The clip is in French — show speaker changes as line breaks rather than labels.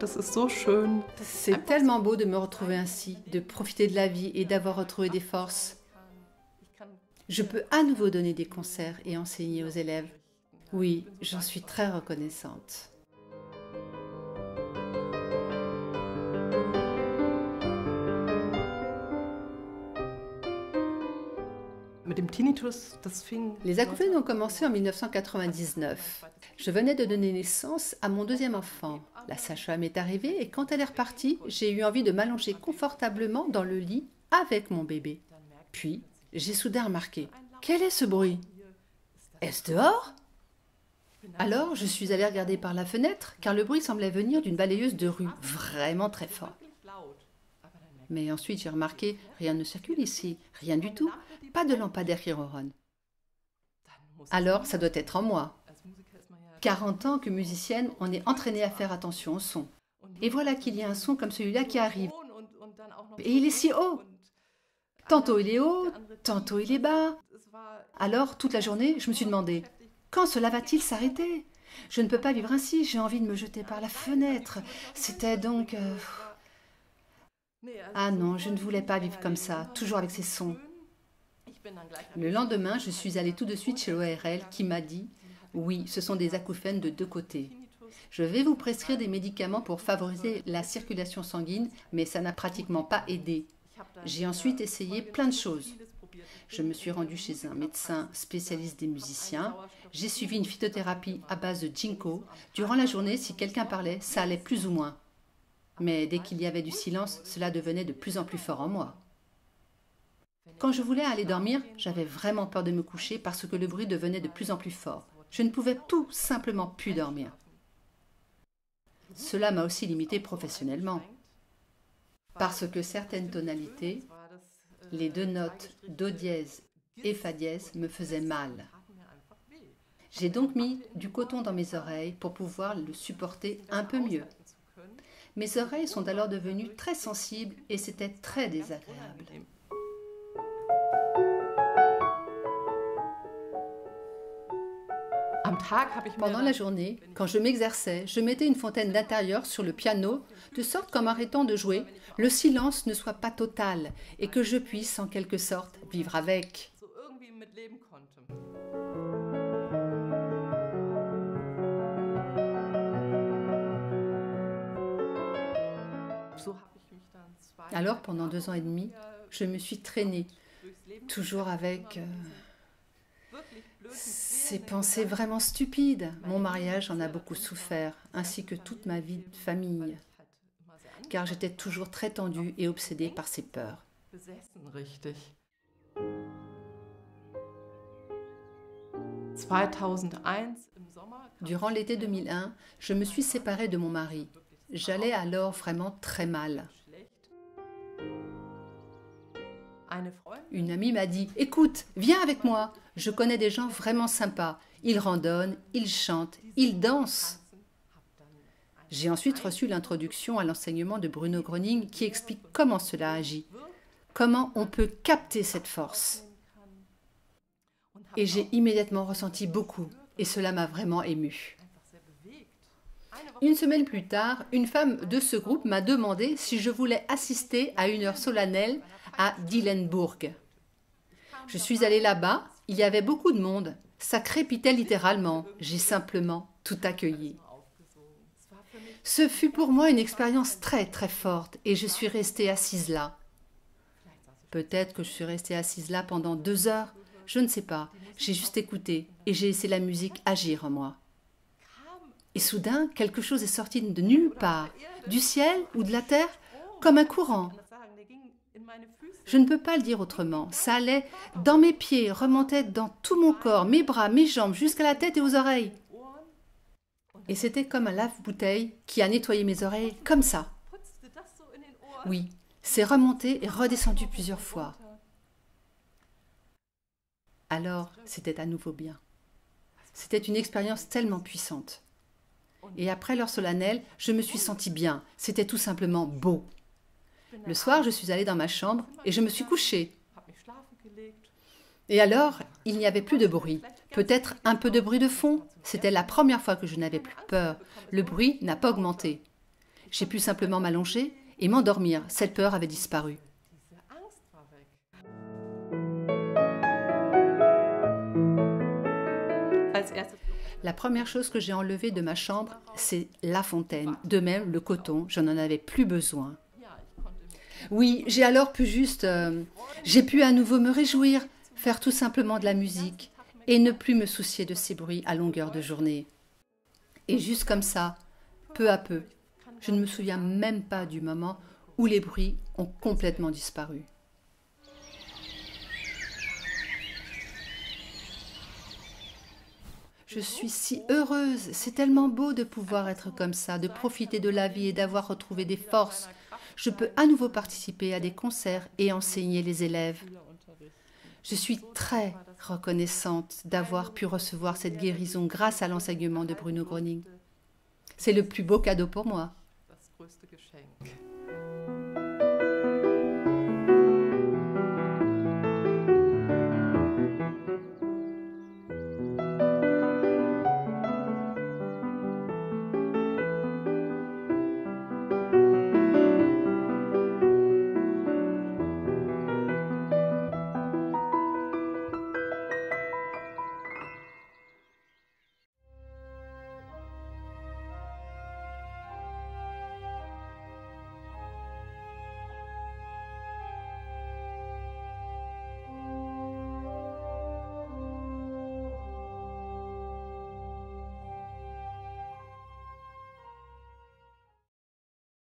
das ist so schön.
C'est tellement beau de me retrouver ainsi, de profiter de la vie et d'avoir retrouvé des forces. Je peux à nouveau donner des concerts et enseigner aux élèves. Oui, j'en suis très reconnaissante.
Mit dem Tinnitus, das fing...
Les acouphènes ont commencé en 1999. Je venais de donner naissance à mon deuxième enfant. La sage-femme est arrivée et quand elle est repartie, j'ai eu envie de m'allonger confortablement dans le lit avec mon bébé. Puis, j'ai soudain remarqué, quel est ce bruit? Est-ce dehors? Alors, je suis allée regarder par la fenêtre, car le bruit semblait venir d'une balayeuse de rue, vraiment très fort. Mais ensuite, j'ai remarqué, rien ne circule ici, rien du tout, pas de lampadaire qui ronronne. Alors, ça doit être en moi. 40 ans que musicienne, on est entraîné à faire attention au son. Et voilà qu'il y a un son comme celui-là qui arrive. Et il est si haut. Tantôt il est haut, tantôt il est bas. Alors, toute la journée, je me suis demandé, quand cela va-t-il s'arrêter? Je ne peux pas vivre ainsi, j'ai envie de me jeter par la fenêtre. C'était donc... Ah non, je ne voulais pas vivre comme ça, toujours avec ces sons. Le lendemain, je suis allée tout de suite chez l'ORL qui m'a dit « Oui, ce sont des acouphènes de 2 côtés. Je vais vous prescrire des médicaments pour favoriser la circulation sanguine, mais ça n'a pratiquement pas aidé. J'ai ensuite essayé plein de choses. Je me suis rendue chez un médecin spécialiste des musiciens. J'ai suivi une phytothérapie à base de ginkgo. Durant la journée, si quelqu'un parlait, ça allait plus ou moins. Mais dès qu'il y avait du silence, cela devenait de plus en plus fort en moi. Quand je voulais aller dormir, j'avais vraiment peur de me coucher parce que le bruit devenait de plus en plus fort. Je ne pouvais tout simplement plus dormir. Cela m'a aussi limité professionnellement. Parce que certaines tonalités, les 2 notes do dièse et fa dièse me faisaient mal. J'ai donc mis du coton dans mes oreilles pour pouvoir le supporter un peu mieux. Mes oreilles sont alors devenues très sensibles et c'était très désagréable. Pendant la journée, quand je m'exerçais, je mettais une fontaine d'intérieur sur le piano, de sorte qu'en m'arrêtant de jouer, le silence ne soit pas total et que je puisse, en quelque sorte, vivre avec. Alors, pendant 2 ans et demi, je me suis traînée, toujours avec ces pensées vraiment stupides. Mon mariage en a beaucoup souffert, ainsi que toute ma vie de famille, car j'étais toujours très tendue et obsédée par ces peurs. Durant l'été 2001, je me suis séparée de mon mari. J'allais alors vraiment très mal. Une amie m'a dit « Écoute, viens avec moi, je connais des gens vraiment sympas. Ils randonnent, ils chantent, ils dansent. » J'ai ensuite reçu l'introduction à l'enseignement de Bruno Gröning qui explique comment cela agit, comment on peut capter cette force. Et j'ai immédiatement ressenti beaucoup, et cela m'a vraiment émue. Une semaine plus tard, une femme de ce groupe m'a demandé si je voulais assister à une heure solennelle à Dillenburg. Je suis allée là-bas, il y avait beaucoup de monde, ça crépitait littéralement, j'ai simplement tout accueilli. Ce fut pour moi une expérience très très forte et je suis restée assise là. Peut-être que je suis restée assise là pendant 2 heures, je ne sais pas, j'ai juste écouté et j'ai laissé la musique agir en moi. Et soudain, quelque chose est sorti de nulle part, du ciel ou de la terre, comme un courant. Je ne peux pas le dire autrement. Ça allait dans mes pieds, remontait dans tout mon corps, mes bras, mes jambes, jusqu'à la tête et aux oreilles. Et c'était comme un lave-bouteille qui a nettoyé mes oreilles, comme ça. Oui, c'est remonté et redescendu plusieurs fois. Alors, c'était à nouveau bien. C'était une expérience tellement puissante. Et après l'heure solennelle, je me suis sentie bien. C'était tout simplement beau. Le soir, je suis allée dans ma chambre et je me suis couchée. Et alors, il n'y avait plus de bruit. Peut-être un peu de bruit de fond. C'était la première fois que je n'avais plus peur. Le bruit n'a pas augmenté. J'ai pu simplement m'allonger et m'endormir. Cette peur avait disparu. La première chose que j'ai enlevée de ma chambre, c'est la fontaine. De même, le coton, je n'en avais plus besoin. Oui, j'ai alors pu j'ai pu à nouveau me réjouir, faire tout simplement de la musique et ne plus me soucier de ces bruits à longueur de journée. Et juste comme ça, peu à peu, je ne me souviens même pas du moment où les bruits ont complètement disparu. Je suis si heureuse, c'est tellement beau de pouvoir être comme ça, de profiter de la vie et d'avoir retrouvé des forces. Je peux à nouveau participer à des concerts et enseigner les élèves. Je suis très reconnaissante d'avoir pu recevoir cette guérison grâce à l'enseignement de Bruno Gröning. C'est le plus beau cadeau pour moi.